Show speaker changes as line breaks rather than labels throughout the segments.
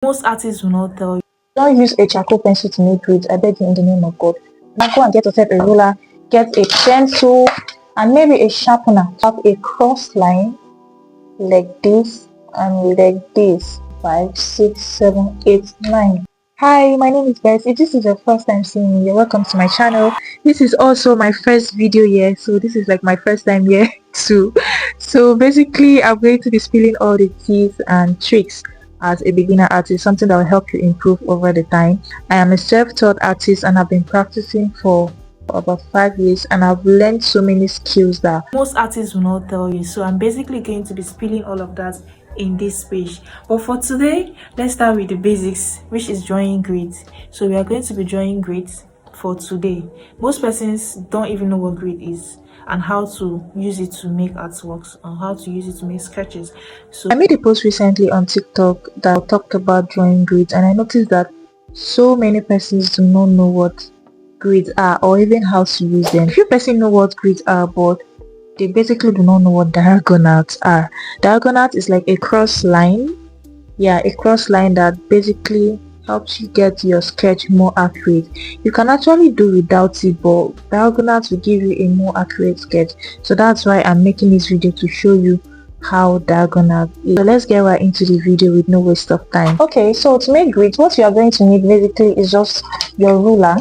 Most artists will not tell you.
Don't use a charcoal pencil to make grids. I beg you in the name of God. Now go and get yourself a ruler, get a pencil, and maybe a sharpener. Have a cross line like this and like this. 5, 6, 7, 8, 9. Hi, my name is Beth. If this is your first time seeing me, you're welcome to my channel. This is also my first video here, so this is like my first time here too. So basically, I'm going to be spilling all the tips and tricks as a beginner artist, something that will help you improve over the time. I am a self-taught artist and I've been practicing for about 5 years, and I've learned so many skills that
Most artists will not tell you. So I'm basically going to be spilling all of that in this page. But for today, let's start with the basics, which is drawing grids. So we are going to be drawing grids for today. Most persons don't even know what grid is and how to use it to make artworks and how to use it to make sketches. So
I made a post recently on TikTok that talked about drawing grids, and I noticed that so many persons do not know what grids are or even how to use them. Few persons know what grids are, but they basically do not know what diagonals are. Diagonals is like a cross line. Yeah, a cross line that basically helps you get your sketch more accurate. You can actually do without it, but diagonals will give you a more accurate sketch. So that's why I'm making this video, to show you how diagonal is. So let's get right into the video with no waste of time. Okay, so to make grids, what you are going to need basically is just your ruler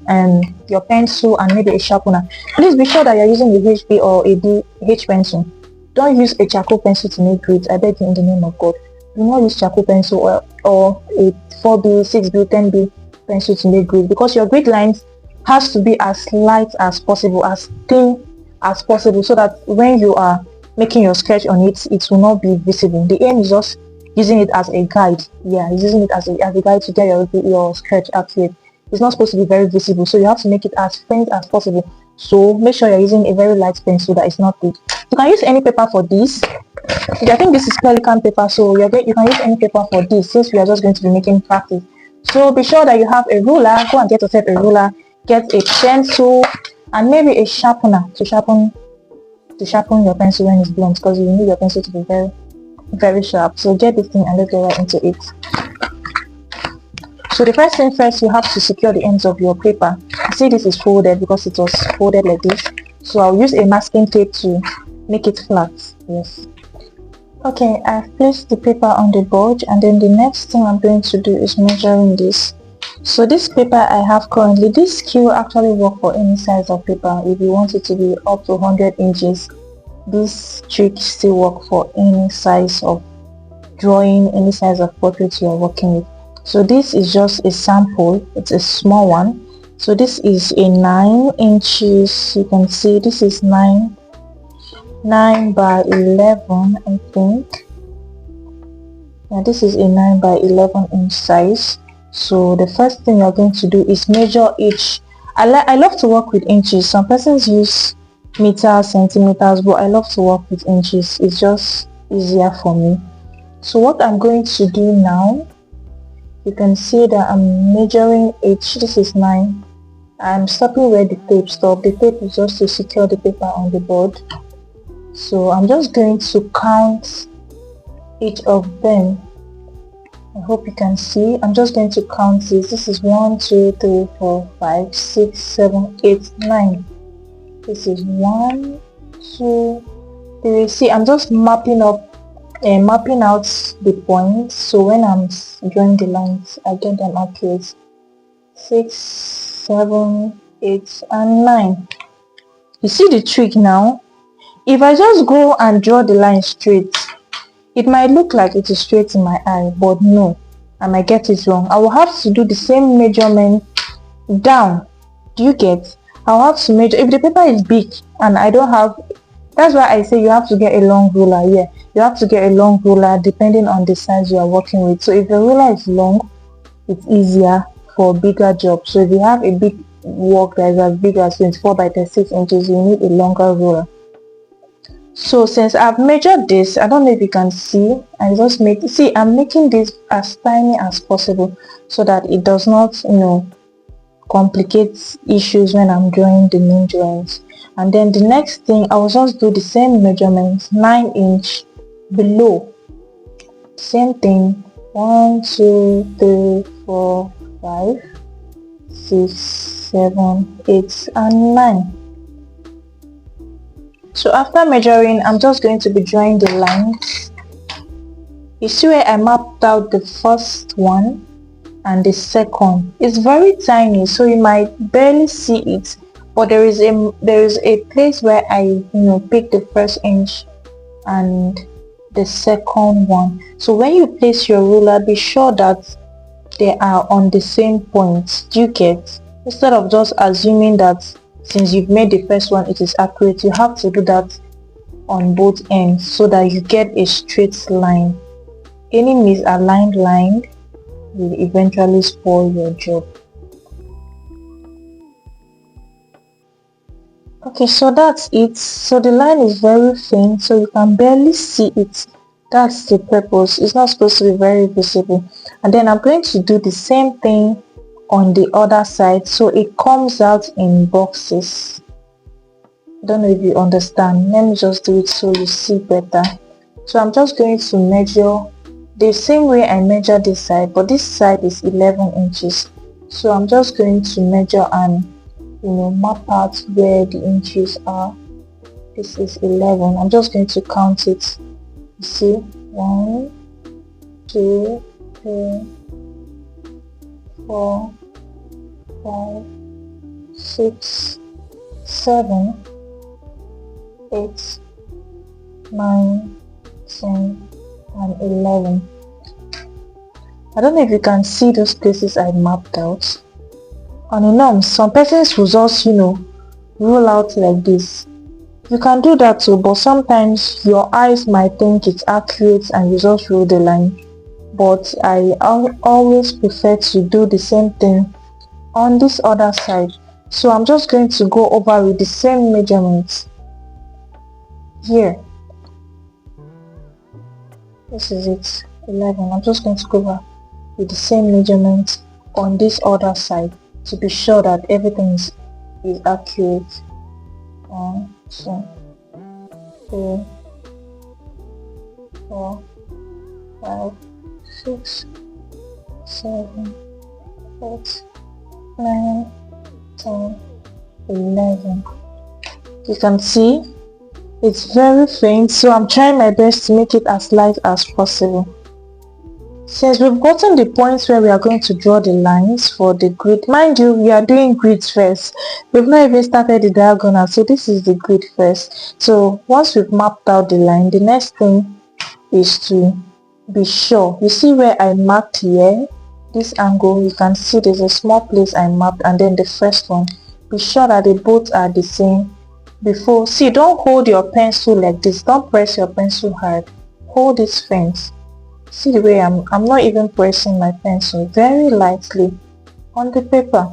and your pencil and maybe a sharpener. Please be sure that you're using a HB or a DH pencil. Don't use a charcoal pencil to make grids. I beg you in the name of God. Do not use charcoal pencil or a 4B, 6B, 10B pencil to make grids, because your grid lines has to be as light as possible, as thin as possible, so that when you are making your sketch on it, it will not be visible. The aim is just using it as a guide. Yeah, using it as a guide to get your sketch accurate. It's not supposed to be very visible, so you have to make it as faint as possible. So make sure you're using a very light pencil that is not thick. You can use any paper for this. I think this is Pelikan paper, so you can use any paper for this, since we are just going to be making practice. So be sure that you have a ruler. Go and get yourself a ruler, get a pencil, and maybe a sharpener to sharpen your pencil when it's blunt, because you need your pencil to be very, very sharp. So get this thing and let's get right into it. So the first thing first, you have to secure the ends of your paper. See, this is folded because it was folded like this. So I'll use a masking tape to make it flat. Yes. Okay, I've placed the paper on the board, and then the next thing I'm going to do is measuring this. So this paper I have currently, this skill actually work for any size of paper. If you want it to be up to 100 inches, this trick still work for any size of drawing, any size of portrait you are working with. So this is just a sample. It's a small one. So this is a 9 inches. You can see this is 9 by 11, I think. Yeah, this is a 9 by 11 inch size. So the first thing you're going to do is measure each. I love to work with inches. Some persons use meters, centimeters, but I love to work with inches. It's just easier for me. So what I'm going to do now, you can see that I'm measuring each. This is 9. I'm stopping where the tape stops. The tape is just to secure the paper on the board. So I'm just going to count each of them. I hope you can see. I'm just going to count this. This is 1, 2, 3, 4, 5, 6, 7, 8, 9. This is 1, 2, 3. See, I'm just mapping out the points, so when I'm drawing the lines, I get them accurate. 6, 7, 8, and 9. You see the trick now? If I just go and draw the line straight, it might look like it is straight in my eye, but no, I might get it wrong. I will have to do the same measurement down. Do you get? I'll have to measure. If the paper is big and I don't have, that's why I say you have to get a long ruler. Yeah, you have to get a long ruler depending on the size you are working with. So if the ruler is long, it's easier for bigger jobs. So if you have a big work that is as big as 24 by 36 inches, you need a longer ruler. So since I've measured this, I don't know if you can see, I'm making this as tiny as possible so that it does not, complicate issues when I'm drawing the main drawings. And then the next thing, I will just do the same measurements, 9 inch below. Same thing, 1, 2, 3, 4, 5, 6, 7, 8, and 9. So after measuring, I'm just going to be drawing the lines. You see where I mapped out the first one and the second. It's very tiny, so you might barely see it, but there is a place where I pick the first inch and the second one. So when you place your ruler, be sure that they are on the same point. Do you get? Instead of just assuming that since you've made the first one it is accurate, you have to do that on both ends so that you get a straight line. Any misaligned line will eventually spoil your job. Okay, so that's it. So the line is very faint, so you can barely see it. That's the purpose. It's not supposed to be very visible. And then I'm going to do the same thing on the other side, so it comes out in boxes. I don't know if you understand. Let me just do it so you see better. So I'm just going to measure the same way I measure this side, but this side is 11 inches. So I'm just going to measure and map out where the inches are. This is 11. I'm just going to count it. You see, 1, 2, 3, 4, 5, 6, 7, 8, 9, 10, and 11. I don't know if you can see those places I mapped out. On some persons will just roll out like this. You can do that too, but sometimes your eyes might think it's accurate and you just roll the line. But I always prefer to do the same thing on this other side. So I'm just going to go over with the same measurements here. This is it, 11. I'm just going to go over with the same measurements on this other side to be sure that everything is accurate. 1, 2, 3, 4, 5, 6, 7, 8, 9, 10, 11. You can see it's very faint, so I'm trying my best to make it as light as possible. Since we've gotten the points where we are going to draw the lines for the grid, mind you, we are doing grids first. We've not even started the diagonal, so this is the grid first. So once we've mapped out the line, the next thing is to be sure. You see where I marked here, this angle, you can see there's a small place I mapped, and then the first one. Be sure that they both are the same. Before, see, don't hold your pencil like this. Don't press your pencil hard. Hold it firm. See the way I'm not even pressing my pencil, very lightly on the paper.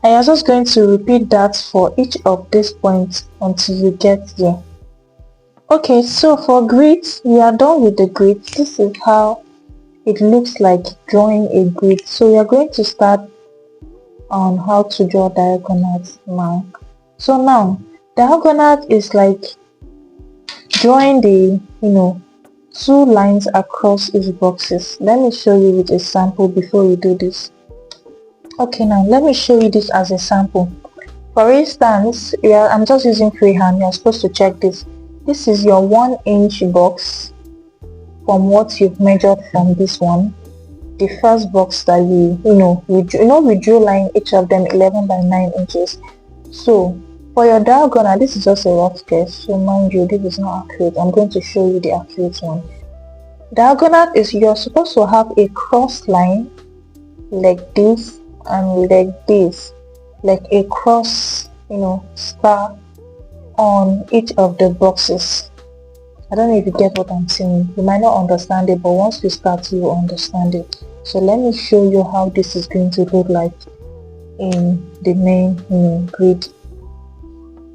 I am just going to repeat that for each of these points until you get here. Okay, so for grids, we are done with the grids. This is how it looks like drawing a grid. So we are going to start on how to draw diagonals now. So now, diagonal is like drawing the, two lines across each boxes. Let me show you with a sample before we do this. Okay, now let me show you this as a sample. For instance, I'm just using freehand. You're supposed to check this. This is your 1 inch box from what you've measured from this one. The first box that we drew line, each of them 11 by 9 inches. So for your diagonal, this is just a rough sketch, so mind you, this is not accurate. I'm going to show you the accurate one. Diagonal is you're supposed to have a cross line like this and like this, like a cross, star on each of the boxes. I don't know if you get what I'm saying. You might not understand it, but once you start, you will understand it. So let me show you how this is going to look like in the main grid.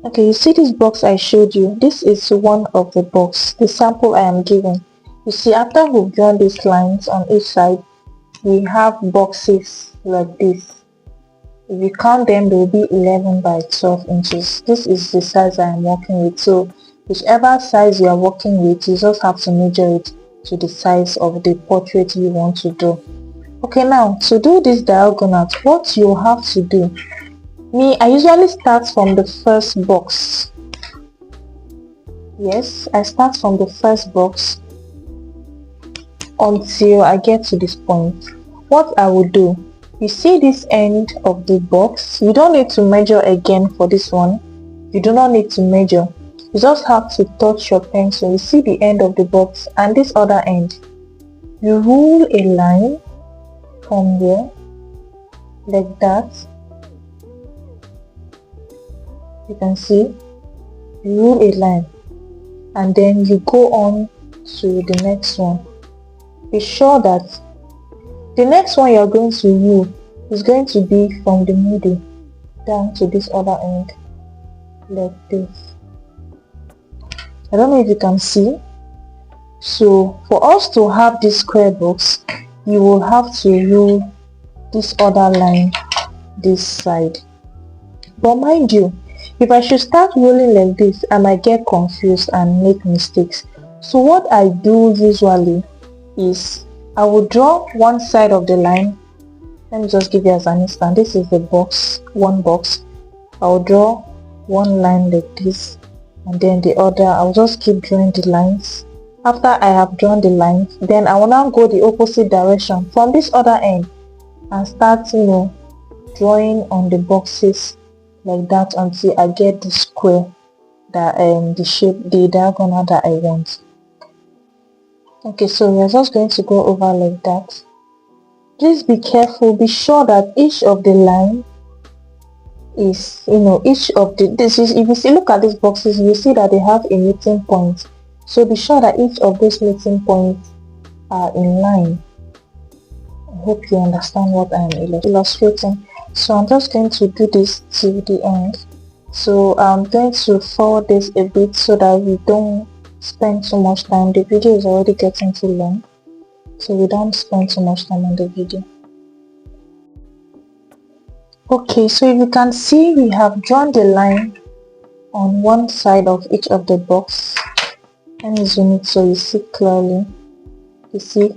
Okay, you see this box I showed you? This is one of the box, the sample I am giving. You see, after we've drawn these lines on each side, we have boxes like this. If you count them, they will be 11 by 12 inches. This is the size I am working with. So whichever size you are working with, you just have to measure it to the size of the portrait you want to do. Okay, now to do this diagonal, what you have to do, I usually start from the first box. Yes, I start from the first box until I get to this point. What I will do, you see this end of the box, you don't need to measure again for this one. You do not need to measure. You just have to touch your pencil. You see the end of the box and this other end. You rule a line from here like that. You can see, you rule a line and then you go on to the next one. Be sure that the next one you're going to rule is going to be from the middle down to this other end like this. I don't know if you can see. So for us to have this square box, you will have to rule this other line this side. But mind you, if I should start rolling like this, I might get confused and make mistakes. So what I do usually is I will draw one side of the line. Let me just give you as an instance. This is the box, one box. I will draw one line like this, and then the other. I'll just keep drawing the lines. After I have drawn the lines, then I will now go the opposite direction from this other end and start, drawing on the boxes like that until I get the square, that the shape, the diagonal that I want. Okay, so we're just going to go over like that. Please be careful. Be sure that each of the line is, each of the, this is, if you see, look at these boxes, you see that they have a meeting point. So be sure that each of those meeting points are in line. I hope you understand what I am illustrating. So I'm just going to do this till the end. So I'm going to forward this a bit so that we don't spend too much time. The video is already getting too long, so we don't spend too much time on the video. Okay, so if you can see, we have drawn the line on one side of each of the box. Let me zoom it so you see clearly. You see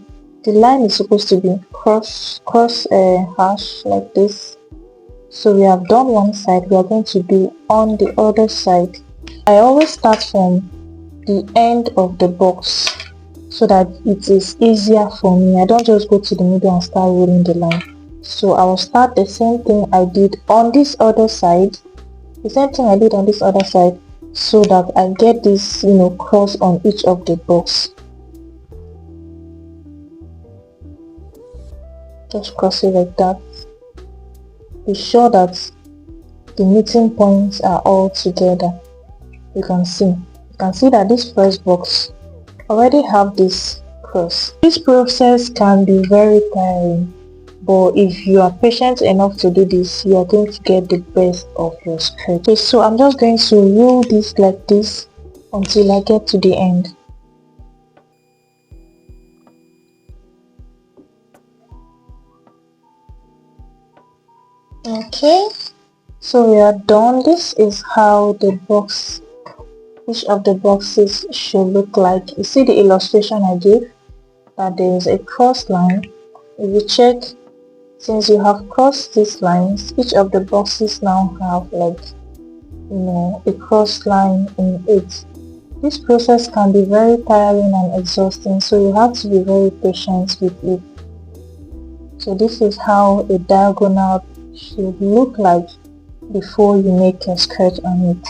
the line is supposed to be cross hash like this. So we have done one side, we are going to do on the other side. I always start from the end of the box so that it is easier for me. I don't just go to the middle and start rolling the line. So I will start the same thing I did on this other side, so that I get this cross on each of the box. Just cross it like that. Be sure that the meeting points are all together. You can see that this first box already have this cross. This process can be very tiring, but if you are patient enough to do this, you are going to get the best of your skirt. Okay, so I'm just going to roll this like this until I get to the end. Okay, so we are done. This is how the box, each of the boxes should look like. You see the illustration I gave, that there is a cross line. If you check, since you have crossed these lines, each of the boxes now have a cross line in it. This process can be very tiring and exhausting, so you have to be very patient with it. So this is how a diagonal should look like before you make a skirt on it.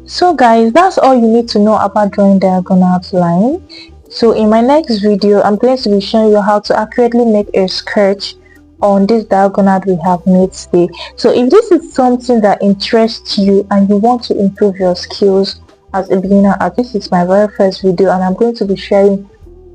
So guys, that's all you need to know about drawing diagonal line. So in my next video, I'm going to be showing you how to accurately make a skirt on this diagonal we have made today. So if this is something that interests you and you want to improve your skills as a beginner artist, this is my very first video, and I'm going to be sharing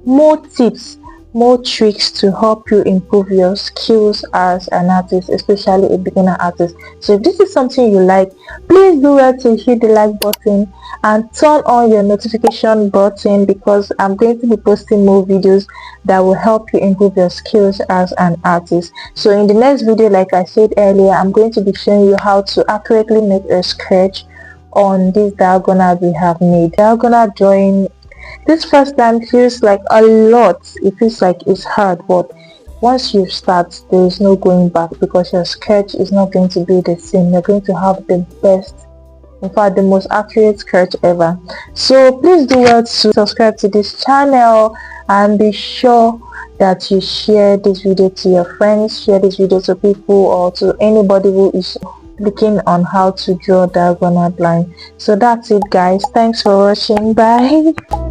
more tips, more tricks to help you improve your skills as an artist, especially a beginner artist. So if this is something you like, please do well to hit the like button and turn on your notification button, because I'm going to be posting more videos that will help you improve your skills as an artist. So in the next video, like I said earlier, I'm going to be showing you how to accurately make a sketch on this diagonal we have made. Diagonal drawing This first time feels like a lot. It feels like it's hard, but once you start, there is no going back, because your sketch is not going to be the same. You're going to have the best, in fact the most accurate sketch ever. So please do well to subscribe to this channel, and be sure that you share this video to your friends, share this video to people or to anybody who is looking on how to draw diagonal line. So that's it guys, thanks for watching, bye.